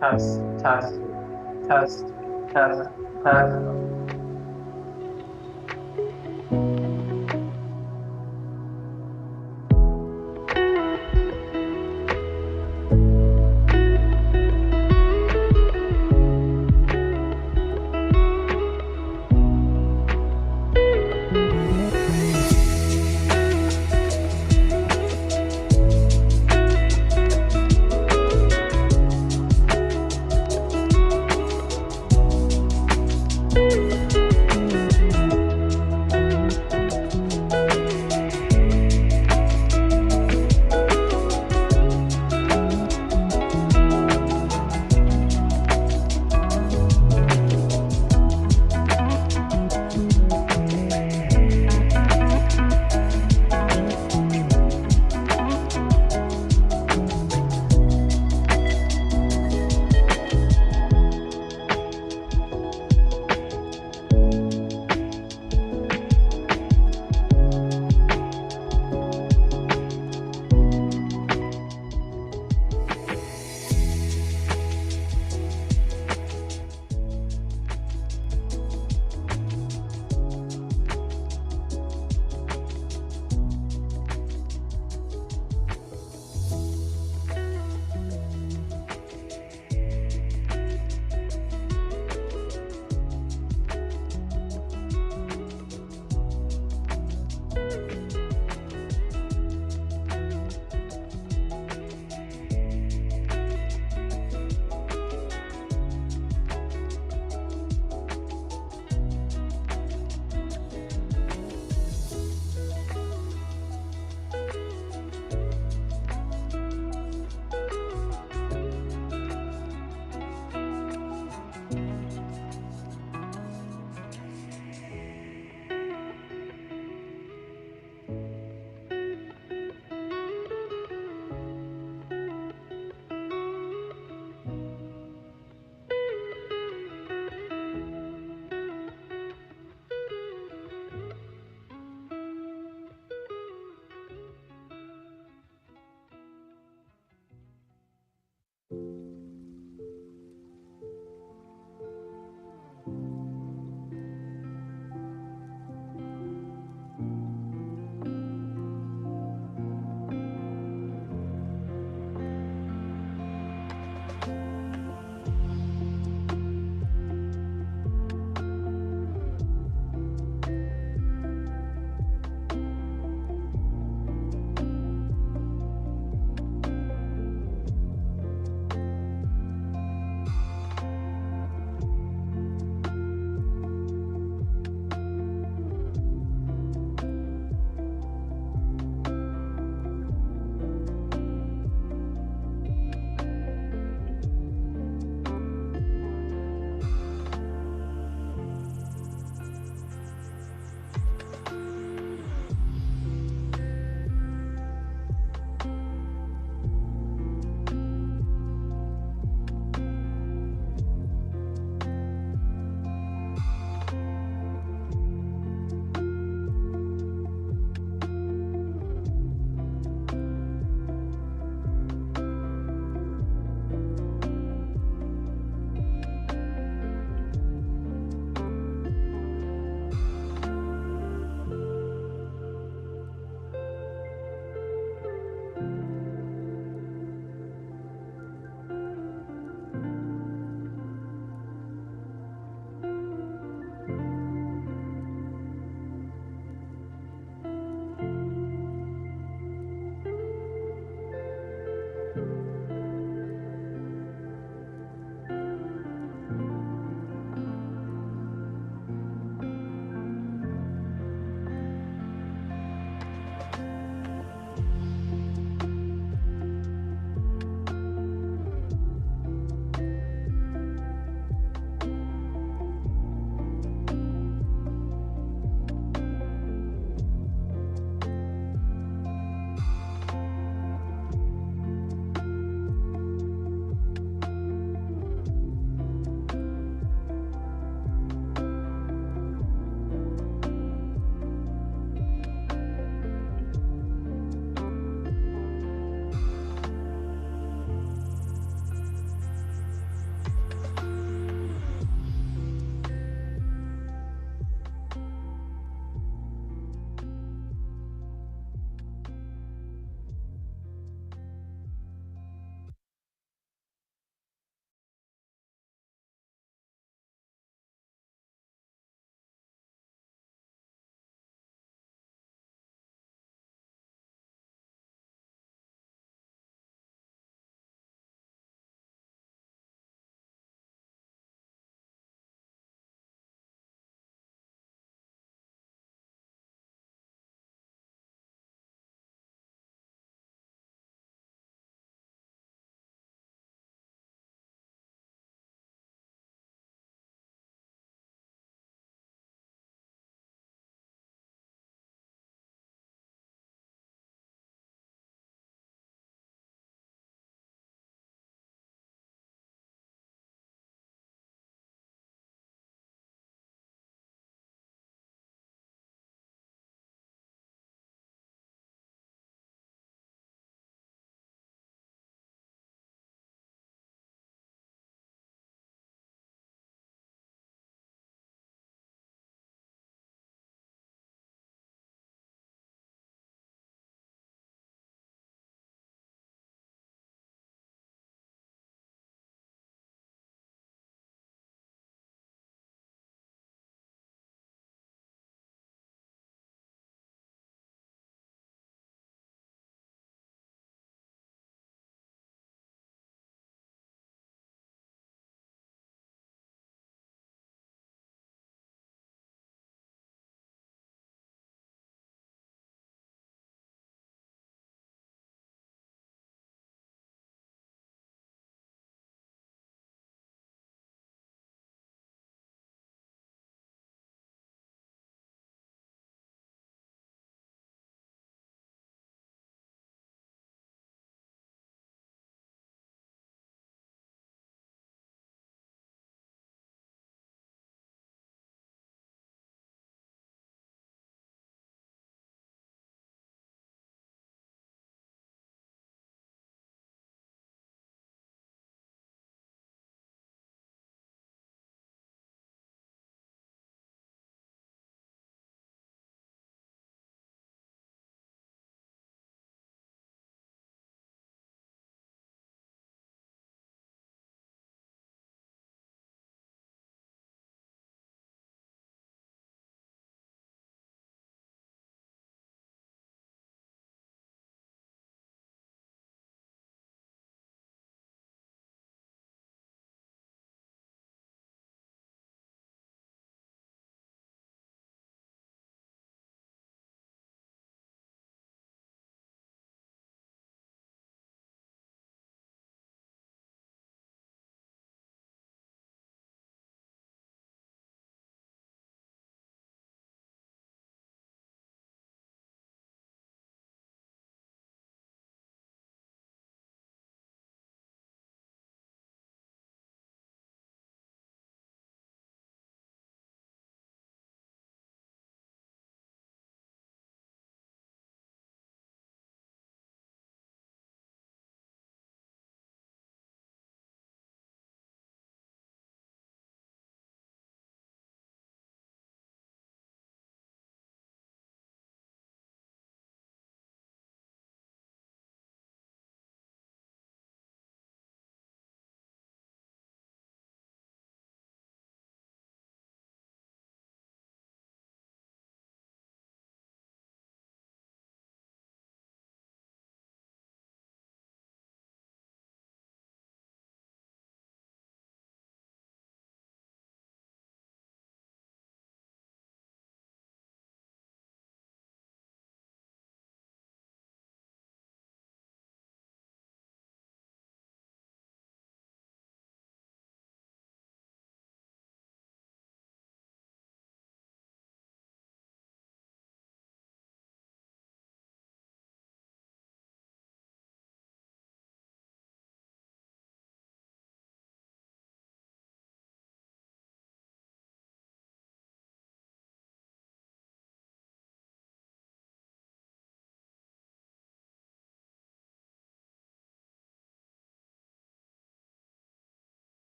test, test, test, test, test.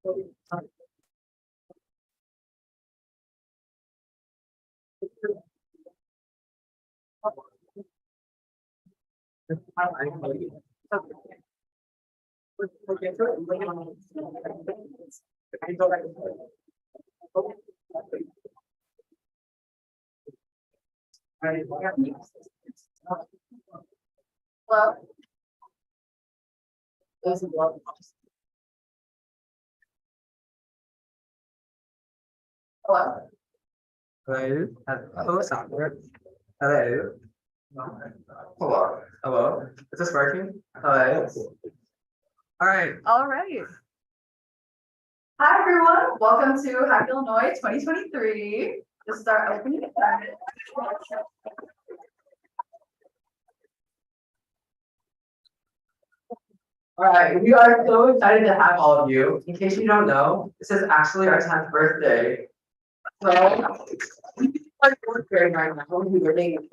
Hello. Hello. Hello. Hello, software. Hello. Hello. Hello. Is this working? Hello. All right. All right. Hi, everyone. Welcome to HackIllinois 2023. This is our opening assignment. All right, we are so excited to have all of you. In case you don't know, this is actually our 10th birthday. So, like fourth grade right now, we're learning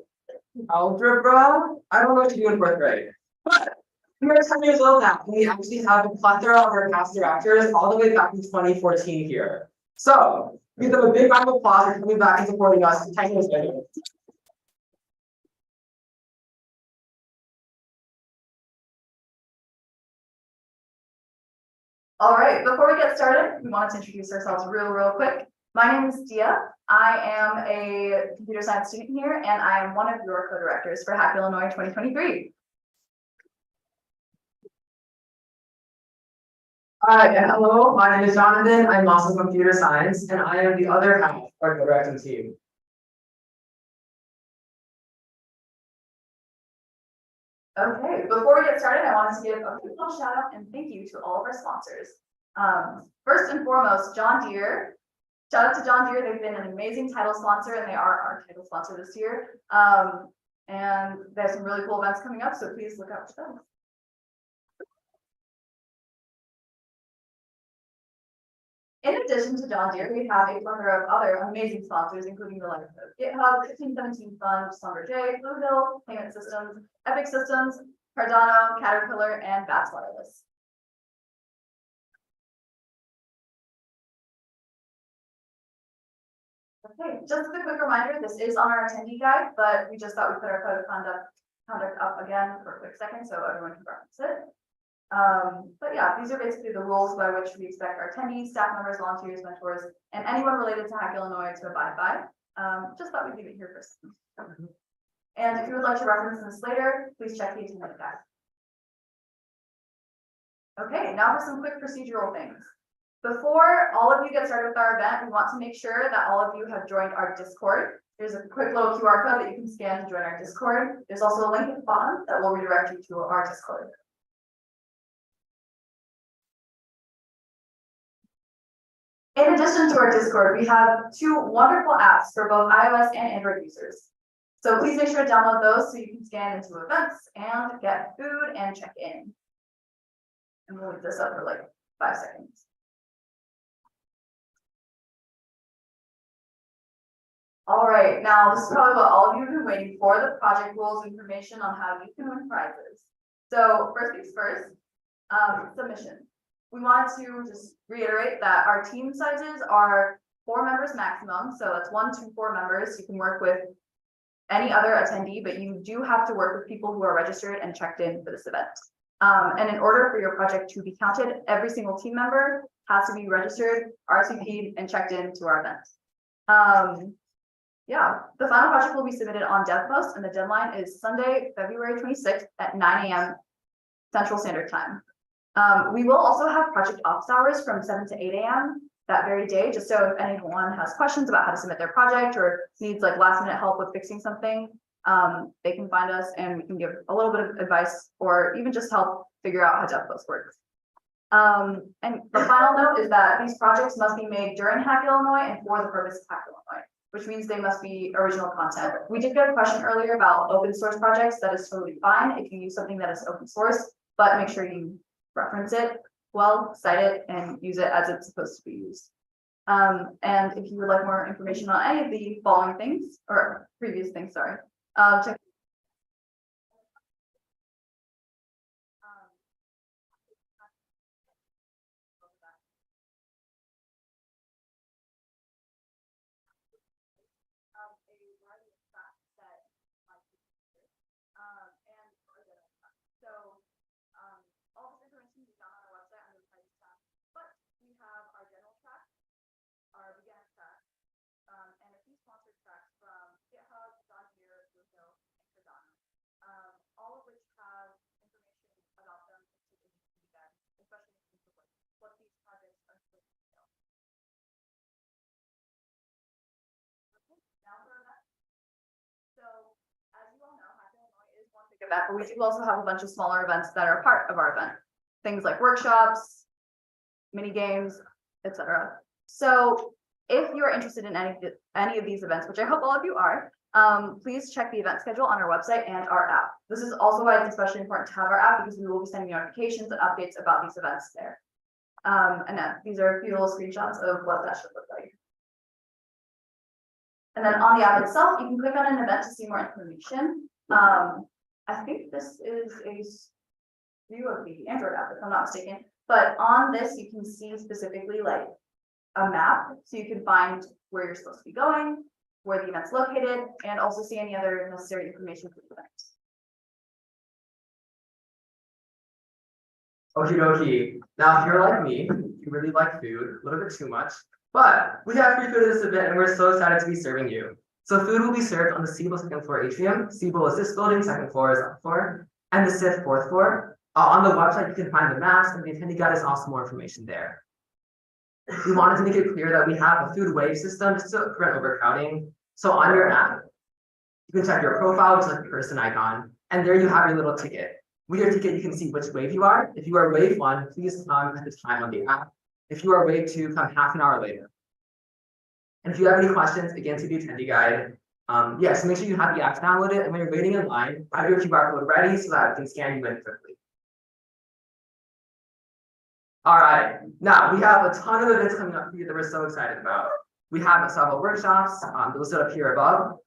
algebra. I don't know what to do in fourth grade, but we are 10 years old now. We actually have a plethora of our past directors all the way back in 2014 here. So, give them a big round of applause for coming back and supporting us 10 years later. All right, before we get started, we wanted to introduce ourselves real quick. My name is Dia. I am a computer science student here, and I am one of your co-directors for HackIllinois 2023. Hi, and hello, my name is Jonathan. I'm also computer science, and I am the other half of our co-directing team. Okay, before we get started, I wanted to give a quick little shout out and thank you to all of our sponsors. First and foremost, John Deere. Shout out to John Deere. They've been an amazing title sponsor, and they are our title sponsor this year. And there's some really cool events coming up, so please look out for them. In addition to John Deere, we have a plethora of other amazing sponsors, including the likes of GitHub, 1517 Fund, Slumber J, Blue Hill, Payment Systems, Epic Systems, Cardano, Caterpillar, and Bats Wireless. Okay, just a quick reminder, this is on our attendee guide, but we just thought we'd put our code of conduct up again for a quick second so everyone can reference it. But yeah, these are basically the rules by which we expect our attendees, staff members, volunteers, mentors, and anyone related to HackIllinois to abide by. Just thought we'd leave it here first. And if you would like to reference this later, please check the attendee guide. Okay, now for some quick procedural things. Before all of you get started with our event, we want to make sure that all of you have joined our Discord. There's a quick little QR code that you can scan to join our Discord. There's also a link at the bottom that will redirect you to our Discord. In addition to our Discord, we have two wonderful apps for both iOS and Android users. So please make sure to download those so you can scan into events and get food and check in. And we'll leave this up for like 5 seconds. All right, now this is probably what all of you have been waiting for, the project rules information on how you can win prizes. So first things first, submission. We wanted to just reiterate that our team sizes are 4 members maximum. So that's 1 to 4 members. You can work with any other attendee, but you do have to work with people who are registered and checked in for this event. And in order for your project to be counted, every single team member has to be registered, RSVP'd, and checked in to our event. Yeah, the final project will be submitted on DevPost, and the deadline is Sunday, February 26th at 9 a.m. Central Standard Time. We will also have project office hours from 7 to 8 a.m. that very day, just so if anyone has questions about how to submit their project or needs like last minute help with fixing something, they can find us and we can give a little bit of advice or even just help figure out how DevPost works. And the final note is that these projects must be made during HackIllinois and for the purpose of HackIllinois, which means they must be original content. We did get a question earlier about open source projects. That is totally fine if you use something that is open source, but make sure you reference it well, cite it, and use it as it's supposed to be used. And if you would like more information on any of the following things, or previous things, sorry, check event, but we do also have a bunch of smaller events that are part of our event. Things like workshops, mini games, etc. So if you are interested in any of these events, which I hope all of you are, please check the event schedule on our website and our app. This is also why it's especially important to have our app, because we will be sending notifications and updates about these events there. These are a few little screenshots of what that should look like. And then on the app itself, you can click on an event to see more information. I think this is a view of the Android app, if I'm not mistaken. But on this, you can see specifically like a map, so you can find where you're supposed to be going, where the event's located, and also see any other necessary information for the event. Okie dokie. Now, if you're like me, you really like food, a little bit too much, but we have free food at this event and we're so excited to be serving you. So food will be served on the Siebel second floor atrium. Siebel is this building, second floor is up floor, and the SIF fourth floor. On the website, you can find the maps, and the attendee guide is also more information there. We wanted to make it clear that we have a food wave system just to prevent overcrowding. So on your app, you can check your profile, which is like the person icon, and there you have your little ticket. With your ticket, you can see which wave you are. If you are wave 1, please come at the time on the app. If you are wave 2, come half an hour later. And if you have any questions, again, see the attendee guide. So make sure you have the app downloaded, and when you're waiting in line, have your QR code ready so that we can scan you in quickly. All right, now we have a ton of events coming up for you that we're so excited about. We have several workshops, those set up here above.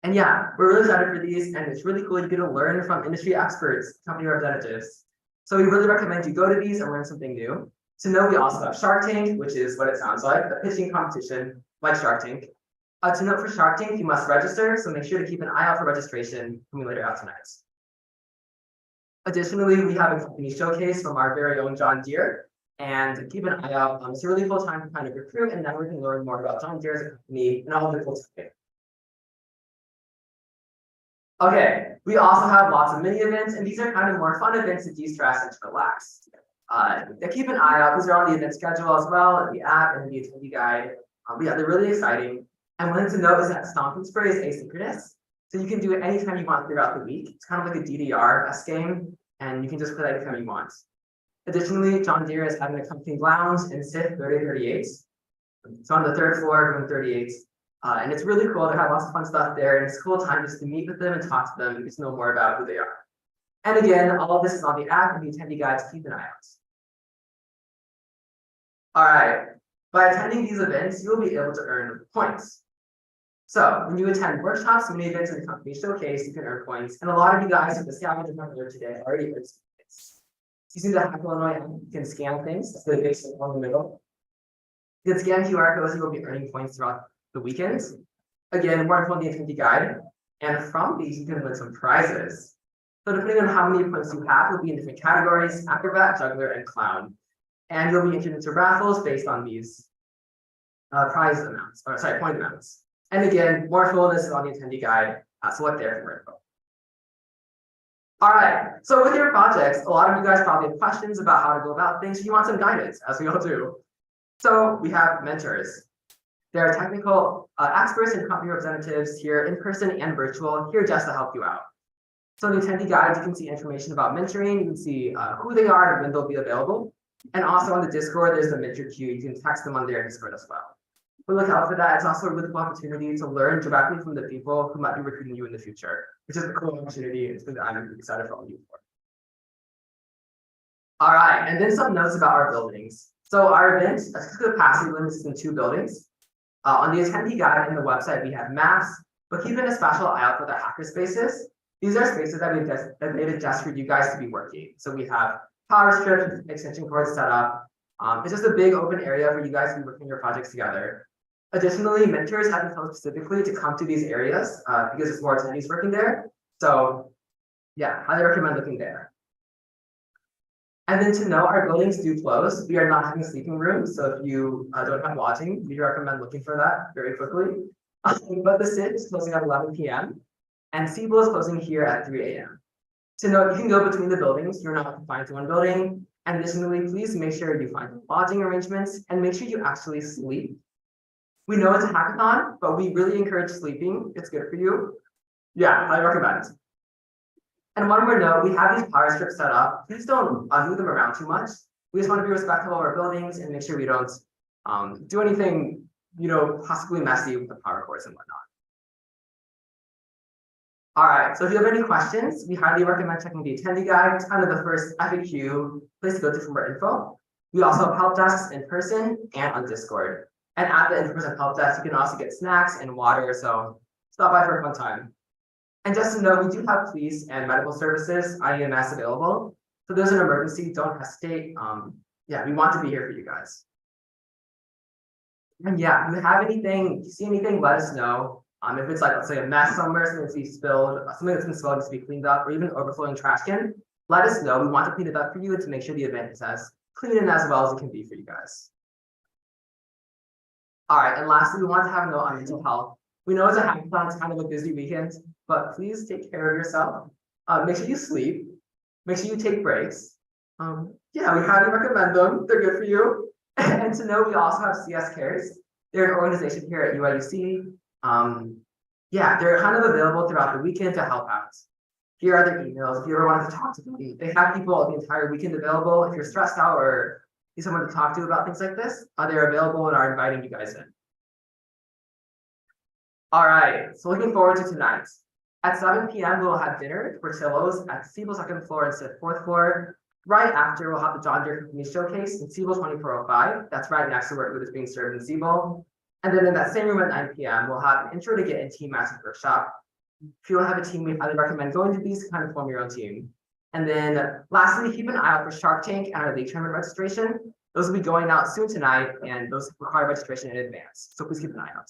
And yeah, we're really excited for these, and it's really cool. You get to learn from industry experts, company representatives. So we really recommend you go to these and learn something new. To know, we also have Shark Tank, which is what it sounds like, a pitching competition like Shark Tank. To note for Shark Tank, you must register, so make sure to keep an eye out for registration coming later out tonight. Additionally, we have a company showcase from our very own John Deere, and keep an eye out. It's a really cool time to kind of recruit and network and learn more about John Deere as a company and all the cool stuff. Okay, we also have lots of mini events, and these are kind of more fun events to de-stress and to relax. Keep an eye out. These are on the event schedule as well, in the app and in the attendee guide. But yeah, they're really exciting. And one thing to note is that Stomp and Spray is asynchronous, so you can do it anytime you want throughout the week. It's kind of like a DDR-esque game, and you can just play it anytime you want. Additionally, John Deere is having a company lounge in SIF 3038. So on the 3rd floor, room 38. And it's really cool to have lots of fun stuff there, and it's a cool time just to meet with them and talk to them and just know more about who they are. And again, all of this is on the app and the attendee guides. Keep an eye out. All right, by attending these events, you'll be able to earn points. So when you attend workshops, mini events, and company showcase, you can earn points. And a lot of you guys with the scavenger hunt earlier today already earned points. Using the HackIllinois app, you can scan things. That's the big circle in the middle. You can scan QR codes, you will be earning points throughout the weekends. Again, more info on the attendee guide. And from these, you can win some prizes. So depending on how many points you have, you'll be in different categories: acrobat, juggler, and clown. And you'll be entered into raffles based on these point amounts. And again, more info on this is on the attendee guide. So look there for more info. All right, so with your projects, a lot of you guys probably have questions about how to go about things. You want some guidance, as we all do. So we have mentors. There are technical experts and company representatives here in person and virtual, here just to help you out. So in the attendee guide, you can see information about mentoring. You can see who they are and when they'll be available. And also on the Discord, there's the mentor queue. You can text them on their Discord as well. But look out for that. It's also a really cool opportunity to learn directly from the people who might be recruiting you in the future, which is a cool opportunity. It's something that I'm excited for all of you for. All right, and then some notes about our buildings. So our event, the capacity limit is in 2 buildings. On the attendee guide and the website, we have maps, but keeping a special eye out for the hacker spaces. These are spaces that we've made it just for you guys to be working. So we have power strips, extension cords set up. It's just a big open area for you guys to be working your projects together. Additionally, mentors have been told specifically to come to these areas because it's more attendees working there. So yeah, highly recommend looking there. And then to know, our buildings do close. We are not having sleeping rooms, so if you don't have lodging, we recommend looking for that very quickly. But the SIT is closing at 11 p.m. and Siebel is closing here at 3 a.m. To note, you can go between the buildings. You're not confined to one building. And additionally, please make sure you find lodging arrangements and make sure you actually sleep. We know it's a hackathon, but we really encourage sleeping. It's good for you. Yeah, I recommend. And one more note, we have these power strips set up. Please don't move them around too much. We just want to be respectful of our buildings and make sure we don't do anything, possibly messy with the power cords and whatnot. All right, so if you have any questions, we highly recommend checking the attendee guide. It's kind of the first FAQ place to go to for more info. We also have help desks in person and on Discord. And at the in-person help desk, you can also get snacks and water, so stop by for a fun time. And just to know, we do have police and medical services, IEMS available. So there's an emergency, don't hesitate. Yeah, we want to be here for you guys. And yeah, if you have anything, if you see anything, let us know. If it's like, let's say a mess somewhere, something that's been spilled, something that's been spilled needs to be cleaned up, or even overflowing trash can, let us know. We want to clean it up for you and to make sure the event is as clean and as well as it can be for you guys. All right, and lastly, we want to have a note on mental health. We know it's a hackathon, it's kind of a busy weekend, but please take care of yourself. Make sure you sleep. Make sure you take breaks. Yeah, we highly recommend them. They're good for you. And to know, we also have CS Cares. They're an organization here at UIUC. Yeah, they're kind of available throughout the weekend to help out. Here are their emails. If you ever wanted to talk to them, they have people the entire weekend available. If you're stressed out or need someone to talk to about things like this, they're available and are inviting you guys in. All right, so looking forward to tonight. At 7 p.m. we'll have dinner at Portillo's at Siebel 2nd floor instead of 4th floor. Right after, we'll have the John Deere Company Showcase in Siebel 2405. That's right next to where food is being served in Siebel. And then in that same room at 9 p.m., we'll have an intro to get in team matching workshop. If you don't have a team, we highly recommend going to these to kind of form your own team. And then lastly, keep an eye out for Shark Tank and our league tournament registration. Those will be going out soon tonight, and those require registration in advance. So please keep an eye out.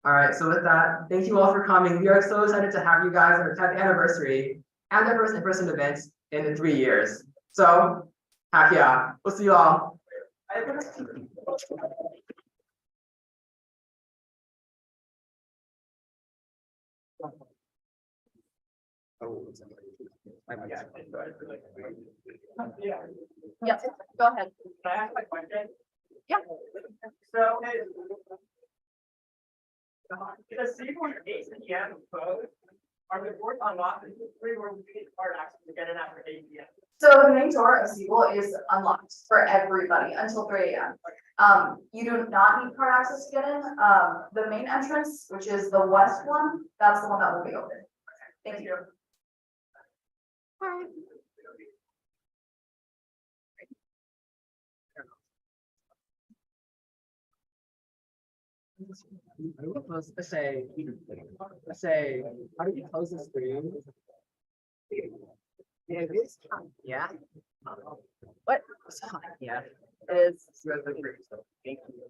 All right, so with that, thank you all for coming. We are so excited to have you guys on our 10th anniversary and our first in-person event in 3 years. So, heck yeah, we'll see you all. Yes, go ahead. Can I ask my question? Yeah. So. The Seaboard ATM code, are the doors unlocked? Is it free where we get card access to get in after 8 p.m.? So the main door of Siebel is unlocked for everybody until 3 a.m. You do not need card access to get in. The main entrance, which is the west one, that's the one that will be open. Thank you. I was supposed to say, how do you close the screen? Yeah. What? Yeah. Is Thank you.